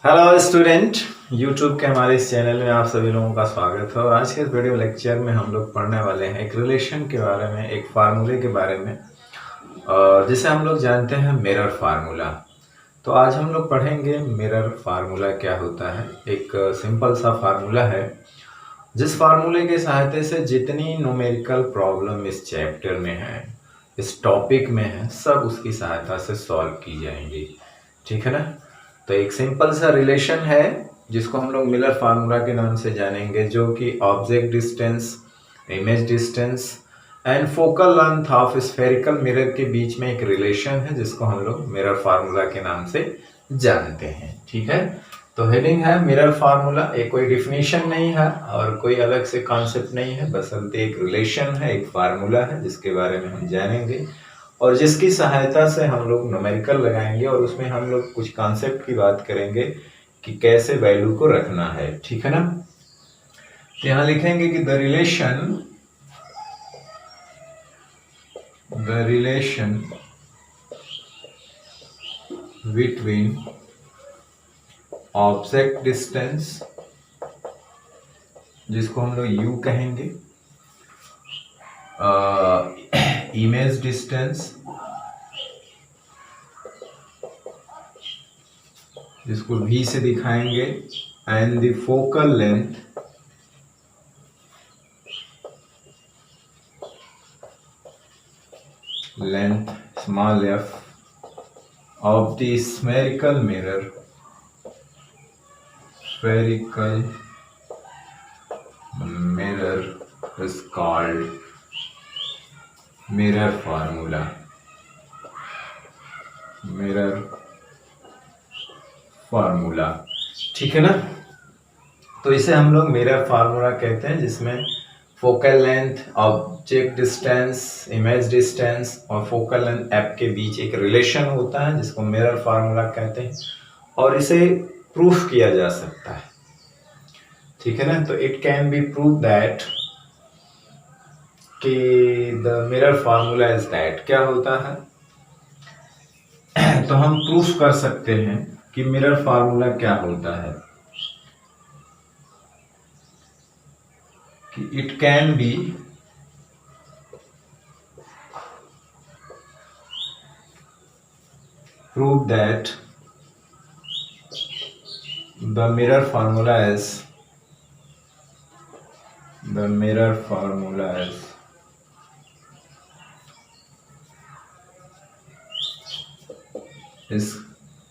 Hello student, YouTube के हमारे इस चैनल में आप सभी लोगों का स्वागत है। और आज के इस वीडियो लेक्चर में हम लोग पढ़ने वाले हैं एक रिलेशन के बारे में, एक फार्मूले के बारे में, जिसे हम लोग जानते हैं मिरर फार्मूला। तो आज हम लोग पढ़ेंगे मिरर फार्मूला क्या होता है। एक सिंपल सा फार्मूला है जिस फार्मूले के सहायता से जितनी न्यूमेरिकल प्रॉब्लम इस चैप्टर में है, इस टॉपिक में है, सब उसकी सहायता से सॉल्व की जाएंगी। ठीक है ना। तो एक सिंपल सा रिलेशन है जिसको हम लोग मिलर फार्मूला के नाम से जानेंगे, जो कि object distance, image distance and focal length of spherical mirror के बीच में एक रिलेशन है जिसको हम लोग मिरर फार्मूला के नाम से जानते हैं। ठीक है। तो हेडिंग है मिरर फार्मूला। एक कोई डिफिनेशन नहीं है और कोई अलग से कॉन्सेप्ट नहीं है, बसंते एक रिलेशन है, एक फार्मूला है जिसके बारे में हम जानेंगे और जिसकी सहायता से हम लोग न्यूमेरिकल लगाएंगे और उसमें हम लोग कुछ कॉन्सेप्ट की बात करेंगे कि कैसे वैल्यू को रखना है। ठीक है ना। तो यहां लिखेंगे कि the relation between object distance, जिसको हम लोग यू कहेंगे, इमेज डिस्टेंस, जिसको v से दिखाएंगे, and the focal length small f of the spherical mirror is called mirror formula। ठीक है ना। तो इसे हम लोग मिरर फार्मूला कहते हैं, जिसमें focal length, object distance, image distance और फोकल लेंथ एफ के बीच एक रिलेशन होता है जिसको मिरर फार्मूला कहते हैं और इसे प्रूफ किया जा सकता है। ठीक है ना। तो it can be prove that कि the mirror formula is that. क्या होता है तो हम प्रूफ कर सकते हैं कि मिरर फार्मूला क्या होता है, कि it can be prove that the mirror formula is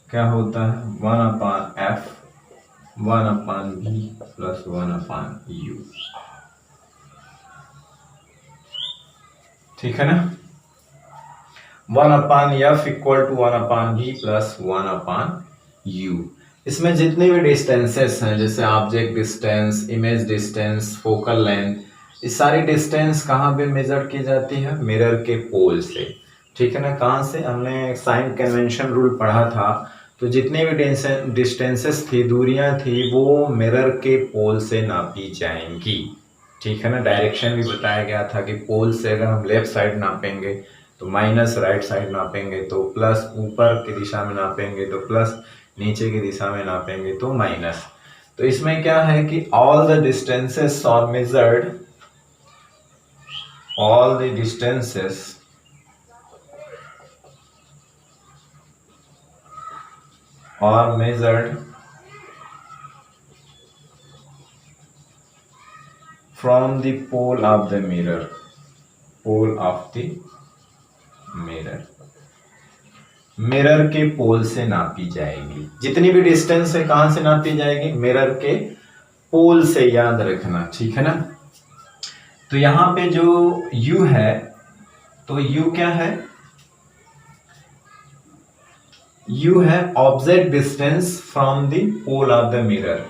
क्या होता है 1/f 1/v प्लस 1/u। ठीक है ना। 1/f equal to 1/v plus 1/u। इसमें जितने भी डिस्टेंसेस हैं, जैसे object distance, image distance, focal length, ये सारी डिस्टेंस कहाँ पे मेजर की जाती है? मिरर के पोल से। ठीक है ना। कहाँ से? हमने साइन कन्वेंशन रूल पढ़ा था। तो जितने भी डिस्टेंसेस थी, दूरियां थी, वो मिरर के पोल से नापी जाएंगी। ठीक है ना। डायरेक्शन भी बताया गया था कि पोल से अगर हम लेफ्ट साइड नापेंगे तो माइनस, राइट साइड नापेंगे तो प्लस, ऊपर की दिशा में नापेंगे तो प्लस, नीचे की दिशा में नापेंगे तो माइनस। तो इसमें क्या है कि all the distances are measured from the pole of the mirror। Mirror के पोल से नापी जाएगी। जितनी भी डिस्टेंस है कहां से नापी जाएगी? मिरर के पोल से, याद रखना। ठीक है ना। तो यहां पे जो u है, तो u क्या है? u है object distance from the pole of the mirror.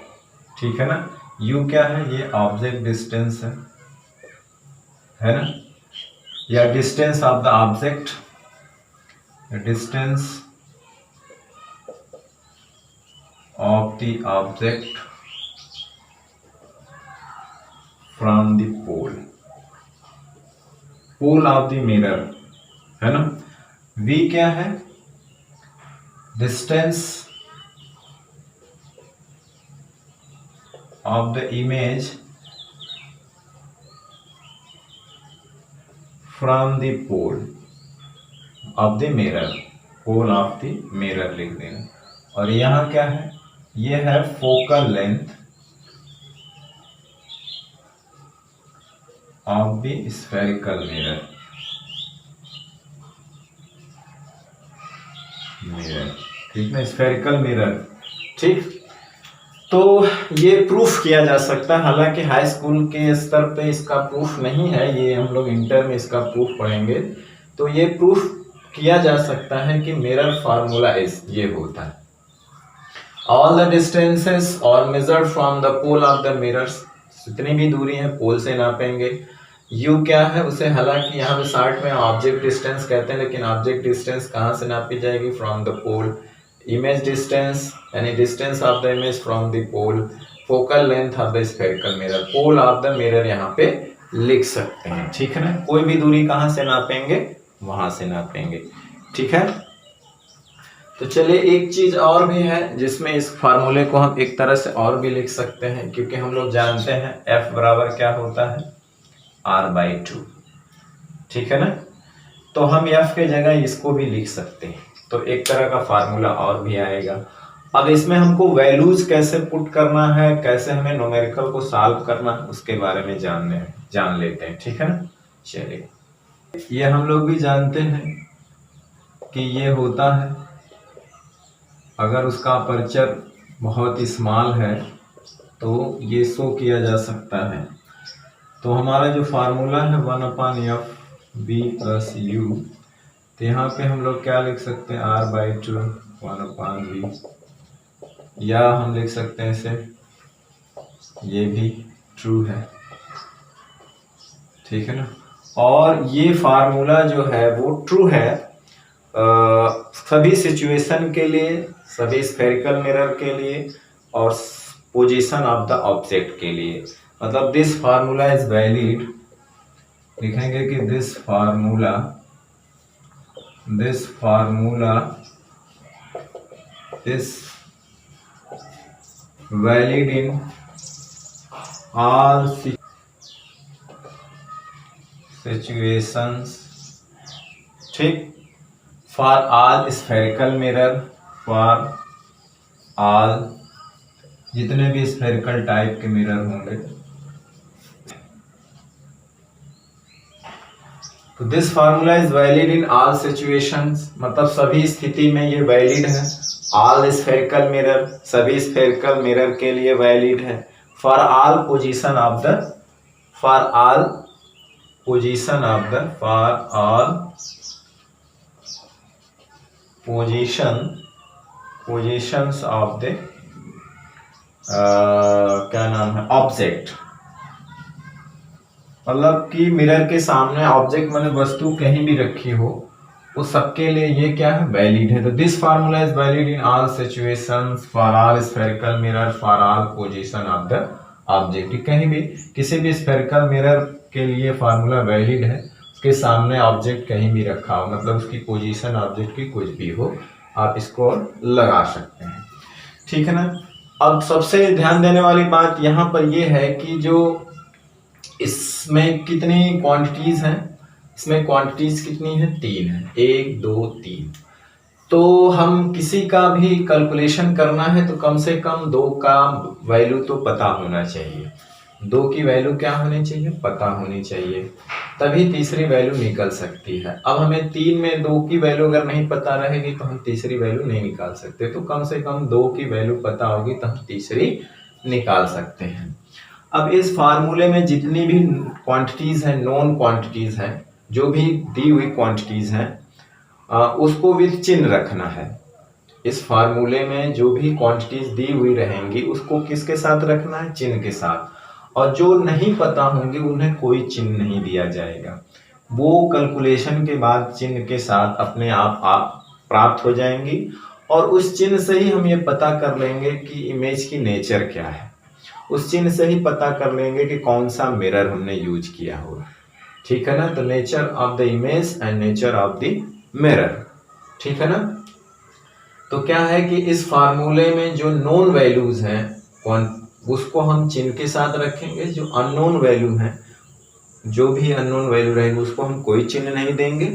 ठीक है ना। u क्या है? ये ऑब्जेक्ट डिस्टेंस है ना, या distance of the object, distance of the object from the pole of the mirror, है ना। v क्या है? Distance of the image from the pole of the mirror, pole of the mirror लिख देना। और यहाँ क्या है, ये है focal length of the spherical mirror, ठीक है, स्फेरिकल मिरर। ठीक, तो ये प्रूफ किया जा सकता है, हालांकि हाई स्कूल के स्तर पे इसका प्रूफ नहीं है, ये हम लोग इंटर में इसका प्रूफ पढ़ेंगे। तो ये प्रूफ किया जा सकता है कि मिरर फार्मूला इस ये होता है, all the distances are measured from the pole of the mirrors, जितनी भी दूरी है पोल से नापेंगे। यू क्या है उसे, हालांकि यहाँ पे शार्ट में ऑब्जेक्ट डिस्टेंस कहते हैं, लेकिन ऑब्जेक्ट डिस्टेंस कहाँ से नापी जाएगी, from the pole. Image distance यानी distance of the image from the pole. Focal length of the spherical mirror, pole of the mirror यहाँ पे लिख सकते हैं। ठीक है ना, कोई भी दूरी कहाँ से नापेंगे, वहां से नापेंगे। ठीक है, तो चलिए एक चीज और भी है जिसमें इस फार्मूले को हम एक तरह से और भी लिख सकते हैं, क्योंकि हम लोग जानते हैं F बराबर क्या होता है, R/2। ठीक है ना, तो हम F के जगह इसको भी लिख सकते हैं, तो एक तरह का फार्मूला और भी आएगा। अब इसमें हमको वैल्यूज कैसे पुट करना है, कैसे हमें न्यूमेरिकल को सॉल्व करना है, उसके बारे में जान लेते हैं। ठीक है ना, चलिए, ये हम लोग भी जानते हैं कि ये होता है, अगर उसका अपर्चर बहुत स्मॉल है तो ये शो किया जा सकता है। तो हमारा जो फार्मूला है 1/f b+u, तो यहाँ पे हम लोग क्या लिख सकते हैं, R/2 1/v, या हम लिख सकते हैं इसे, ये भी ट्रू है। ठीक है ना, और ये फार्मूला जो है वो ट्रू है सभी सिचुएशन के लिए, सभी स्फेरिकल मिरर के लिए और पोजीशन ऑफ द ऑब्जेक्ट के लिए। मतलब दिस फार्मूला इज वैलिड, लिखेंगे कि this formula is valid in all situations. ठीक, for all spherical mirror, for all जितने भी स्फेरिकल टाइप के मिरर होंगे। तो this formula is valid in all situations, मतलब सभी स्थिति में ये वैलिड है। ऑल स्फेरिकल मिरर, सभी स्फेरिकल मिरर के लिए वैलिड है। For all position of the, for all position of the, for all positions of the क्या नाम है, ऑब्जेक्ट। मतलब कि मिरर के सामने ऑब्जेक्ट माने वस्तु कहीं भी रखी हो, उस सबके लिए ये क्या है, वैलिड है। तो this formula is valid in all situations, for all spherical mirror, for all position of the object. कहीं भी किसी भी स्फेरिकल मिरर के लिए फार्मूला वैलिड है, उसके सामने ऑब्जेक्ट कहीं भी रखा हो, मतलब उसकी पोजीशन ऑब्जेक्ट की कुछ भी हो, आप इसको लगा सकते हैं। ठीक है ना, अब सबसे ध्यान देने वाली बात यहाँ पर यह है कि जो इसमें कितनी क्वांटिटीज हैं, इसमें क्वांटिटीज कितनी है, 3 है, 1 2 3। तो हम किसी का भी कैलकुलेशन करना है तो कम से कम 2 का वैल्यू तो पता होना चाहिए, 2 की वैल्यू क्या होनी चाहिए, पता होनी चाहिए, तभी तीसरी वैल्यू निकल सकती है। अब हमें 3 में 2 की वैल्यू अगर नहीं पता रहेगी तो हम तीसरी वैल्यू नहीं निकाल सकते, तो कम से कम 2 की वैल्यू पता होगी तो हम तीसरी निकाल सकते हैं। अब इस फार्मूले में जितनी भी क्वांटिटीज हैं, नोन क्वांटिटीज हैं, जो भी दी हुई क्वांटिटीज हैं, उसको विद चिन्ह रखना है। इस फार्मूले में जो भी क्वांटिटीज दी हुई रहेंगी उसको किसके साथ रखना है, चिन्ह के साथ, और जो नहीं पता होंगे उन्हें कोई चिन्ह नहीं दिया जाएगा, वो कैलकुलेशन के बाद चिन्ह के साथ अपने आप प्राप्त हो जाएंगी, और उस चिन्ह से ही हम ये पता कर लेंगे कि इमेज की नेचर क्या है, उस चिन्ह से ही पता कर लेंगे कि कौन सा मिरर हमने यूज किया होगा। ठीक है ना, तो nature of the image and nature of the mirror. ठीक है ना, तो क्या है कि इस फार्मूले में जो नोन वैल्यूज हैं उसको हम चिन्ह के साथ रखेंगे। जो अननोन वैल्यू है, जो भी अननोन वैल्यू रहेगी उसको हम कोई चिन्ह नहीं देंगे।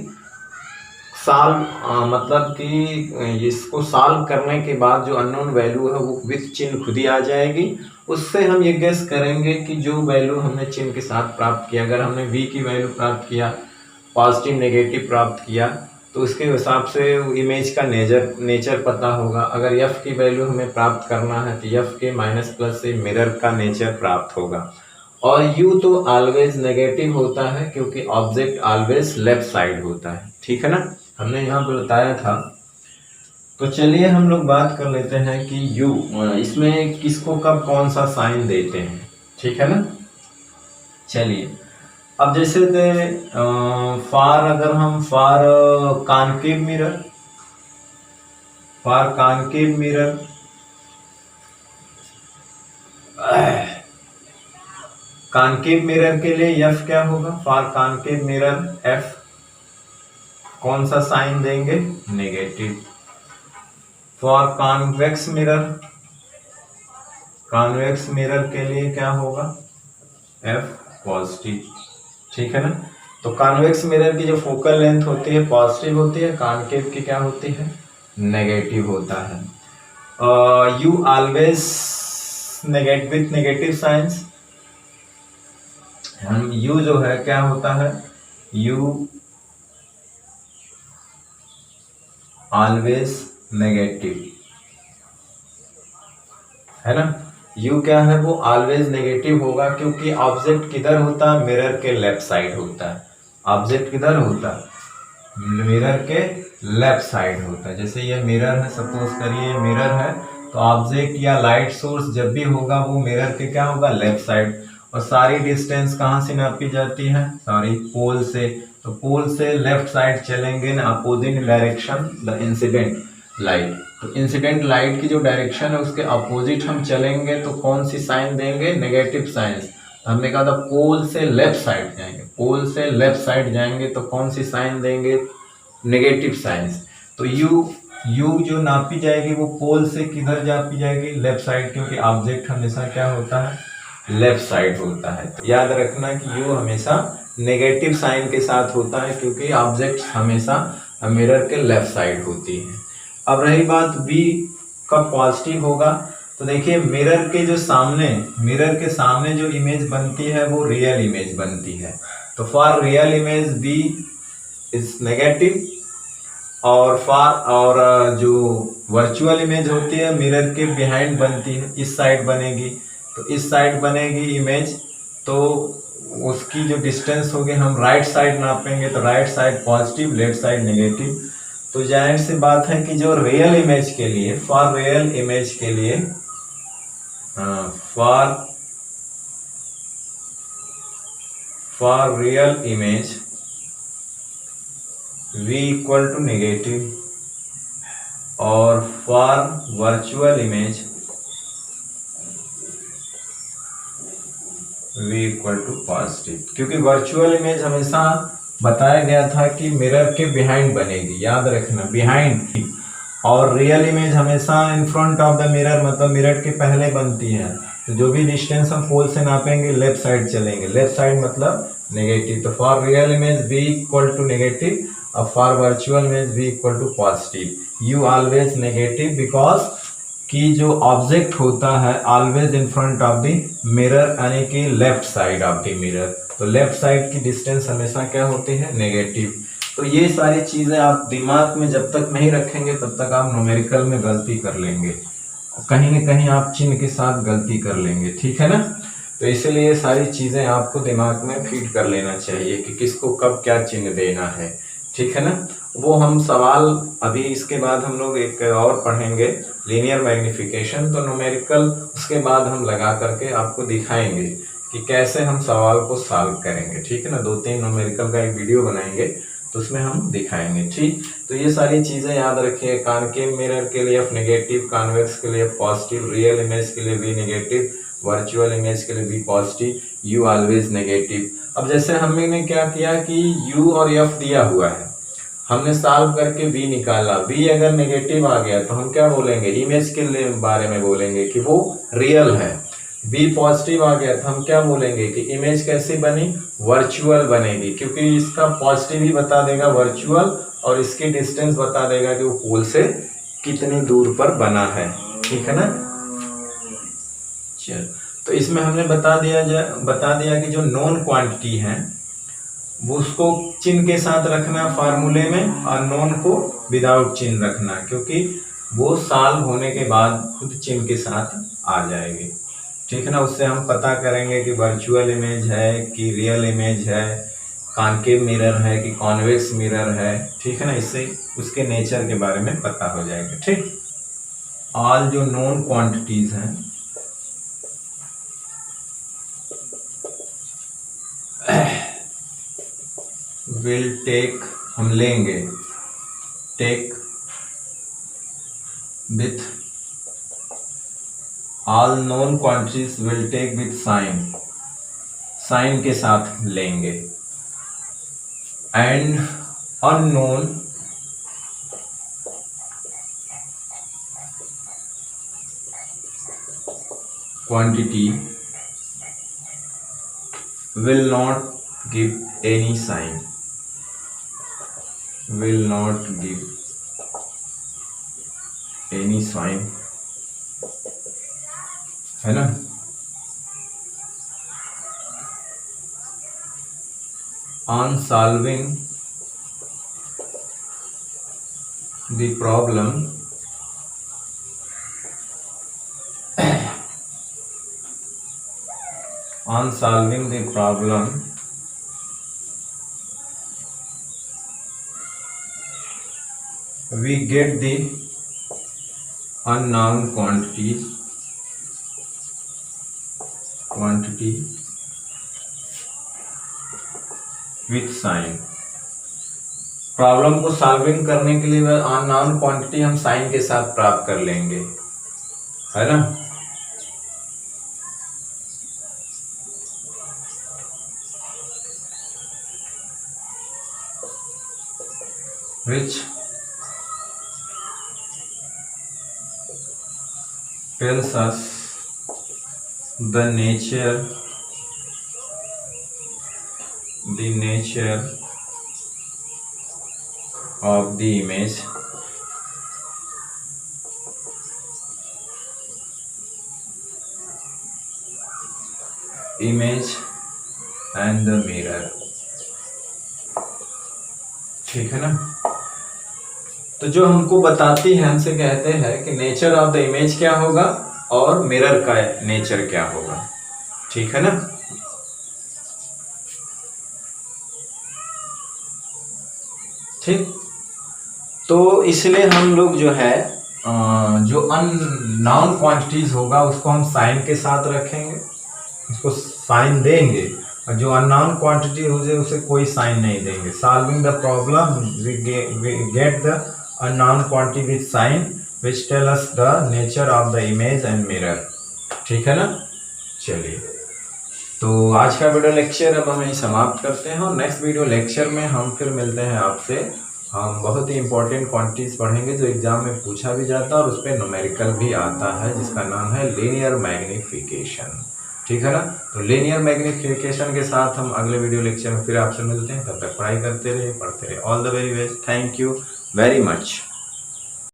मतलब कि इसको सॉल्व करने के बाद जो अननोन वैल्यू है वो विथ चिन्ह खुद ही आ जाएगी। उससे हम ये गेस करेंगे कि जो वैल्यू हमने चिन्ह के साथ प्राप्त किया, अगर हमने v की वैल्यू प्राप्त किया, पॉजिटिव नेगेटिव प्राप्त किया, तो उसके हिसाब से इमेज का नेचर पता होगा। अगर f की वैल्यू हमें प्राप्त करना है तो f के माइनस प्लस से मिरर का नेचर प्राप्त होगा। और u तो ऑलवेज नेगेटिव होता है क्योंकि ऑब्जेक्ट ऑलवेज लेफ्ट साइड होता है, ठीक है ना, हमने यहाँ पे बताया था। तो चलिए हम लोग बात कर लेते हैं कि u इसमें किसको कब कौन सा साइन देते हैं, ठीक है ना। चलिए अब जैसे फार, अगर हम फार कॉनकेव मिरर कॉनकेव मिरर के लिए f क्या होगा, फॉर कॉनकेव मिरर f कौन सा साइन देंगे, नेगेटिव। फॉर कॉन्वेक्स मिरर के लिए क्या होगा, f पॉजिटिव, ठीक है ना। तो कॉन्वेक्स मिरर की जो फोकल लेंथ होती है पॉजिटिव होती है, कॉनकेव की क्या होती है, नेगेटिव होता है। You always with negative science, हम u जो है क्या होता है, u ऑलवेज नेगेटिव, है ना। u क्या है, वो ऑलवेज नेगेटिव होगा क्योंकि ऑब्जेक्ट किधर होता है, मिरर के लेफ्ट साइड होता है। ऑब्जेक्ट किधर होता है, मिरर के लेफ्ट साइड होता है। जैसे ये मिरर है, सपोज करिए ये मिरर है, तो ऑब्जेक्ट या लाइट सोर्स जब भी होगा वो मिरर के क्या होगा, लेफ्ट साइड। और सारी डिस्टेंस कहाँ से नापी जाती है, पोल से। तो पोल से लेफ्ट साइड चलेंगे ना, opposite direction the incident light. तो इंसिडेंट लाइट की जो डायरेक्शन है उसके अपोजिट हम चलेंगे तो कौन सी साइन देंगे, नेगेटिव साइंस। हमने कहा था पोल से लेफ्ट साइड जाएंगे, पोल से लेफ्ट साइड जाएंगे तो कौन सी साइन देंगे, नेगेटिव साइंस। तो यू जो नापी जाएगी वो पोल से किधर नापी जाएगी, लेफ्ट साइड, क्योंकि ऑब्जेक्ट हमेशा क्या होता है, लेफ्ट साइड होता है। तो याद रखना कि यू हमेशा नेगेटिव साइन के साथ होता है क्योंकि ऑब्जेक्ट हमेशा मिरर के लेफ्ट साइड होती है। अब रही बात v कब पॉजिटिव होगा, तो देखिए मिरर के सामने जो इमेज बनती है वो रियल इमेज बनती है। तो for real image v is negative, और जो वर्चुअल इमेज होती है मिरर के बिहाइंड बनती है, इस साइड बनेगी। तो इस साइड बनेगी इमेज, तो उसकी जो डिस्टेंस होगी हम राइट साइड नापेंगे, तो right side positive, left side negative. तो जाहिर सी बात है कि जो रियल इमेज के लिए, फॉर रियल इमेज के लिए for real image v equal to negative, और for virtual image v equal to positive. क्योंकि वर्चुअल इमेज हमेशा बताया गया था कि मिरर के बिहाइंड बनेगी, याद रखना बिहाइंड। और रियल इमेज हमेशा इन फ्रंट ऑफ द मिरर, मतलब मिरर के पहले बनती है। तो जो भी डिस्टेंस हम पोल से नापेंगे लेफ्ट साइड चलेंगे, लेफ्ट साइड मतलब नेगेटिव। तो for real image v equal to negative, और for virtual image v equal to positive. You always negative because कि जो ऑब्जेक्ट होता है always in front of the mirror, यानी कि left side of the mirror. तो left side की distance हमेशा क्या होती है, नेगेटिव। तो ये सारी चीजें आप दिमाग में जब तक नहीं रखेंगे तब तक आप न्यूमेरिकल में गलती कर लेंगे, कहीं न कहीं आप चिन्ह के साथ गलती कर लेंगे, ठीक है ना। तो इसलिए सारी चीजें आपको दिमाग में फीड कर लेना चाहिए कि किसको कब क्या चिन्ह देना है, ठीक है ना। वो हम सवाल अभी इसके बाद हम लोग एक और पढ़ेंगे, लीनियर मैग्निफिकेशन। तो न्यूमेरिकल उसके बाद हम लगा करके आपको दिखाएंगे कि कैसे हम सवाल को सॉल्व करेंगे, ठीक है ना। 2-3 न्यूमेरिकल का एक वीडियो बनाएंगे तो उसमें हम दिखाएंगे, ठीक। तो ये सारी चीजें याद रखिए, कॉनकेव मिरर के लिए f नेगेटिव, कॉन्वेक्स के लिए पॉजिटिव, रियल इमेज के लिए v नेगेटिव, वर्चुअल इमेज के लिए v positive, u always negative. अब जैसे हमने क्या किया कि u और f दिया हुआ है, हमने सॉल्व करके v निकाला। v अगर नेगेटिव आ गया तो हम क्या बोलेंगे, इमेज के बारे में बोलेंगे कि वो रियल है। बी पॉजिटिव आ गया तो हम क्या बोलेंगे कि इमेज कैसी बनी, वर्चुअल बनेगी, क्योंकि इसका पॉजिटिव ही बता देगा वर्चुअल और इसकी डिस्टेंस बता देगा कि वो पोल से कितनी दूर पर बना है। ठीक है ना। चल, तो इसमें हमने बता दिया कि जो नोन क्वांटिटी है वो उसको चिन्ह के साथ रखना फार्मूले में, और नोन को विदाउट चिन्ह रखना, क्योंकि वो सॉल्व होने के बाद खुद चिन्ह के साथ आ जाएगी। ठीक है ना। उससे हम पता करेंगे कि वर्चुअल इमेज है कि रियल इमेज है, कॉनकेव मिरर है कि कॉन्वेक्स मिरर है। ठीक है ना। इससे उसके नेचर के बारे में पता हो जाएगा। ठीक। ऑल जो नोन क्वांटिटीज हैं विल टेक, हम लेंगे, take with all known quantities will take with sign, sign के साथ लेंगे, and unknown quantity will not give any sign, will not give any sign, है ना। On solving the problem, on solving the problem we get the unknown quantity with sign। Problem को solving करने के लिए unknown quantity हम sign के साथ प्राप्त कर लेंगे, है ना। which tells us the nature of the image and the mirror। ठीक है ना। तो जो हमको बताती है, हमसे कहते हैं कि नेचर ऑफ द इमेज क्या होगा और मिरर का नेचर क्या होगा। ठीक है ना। ठीक। तो इसलिए हम लोग जो है जो अननोन क्वांटिटीज होगा उसको हम साइन के साथ रखेंगे, उसको साइन देंगे, और जो अननोन क्वांटिटी हो जाए उसे कोई साइन नहीं देंगे। Solving the problem we get the unknown quantity with sign which tell us the nature of the image and mirror। ठीक है ना। चलिए, तो आज का वीडियो लेक्चर अब हम यही समाप्त करते हैं, और नेक्स्ट वीडियो लेक्चर में हम फिर मिलते हैं आपसे। हम बहुत ही इंपॉर्टेंट क्वांटिटीज पढ़ेंगे जो एग्जाम में पूछा भी जाता है और उस पर न्यूमेरिकल भी आता है, जिसका नाम है लीनियर मैग्निफिकेशन। ठीक है ना। तो लीनियर मैग्निफिकेशन के साथ हम अगले वीडियो लेक्चर में फिर आपसे मिलते हैं। तब तक पढ़ाई करते रहिए, पढ़ते रहिए। All the very best. Thank you very much।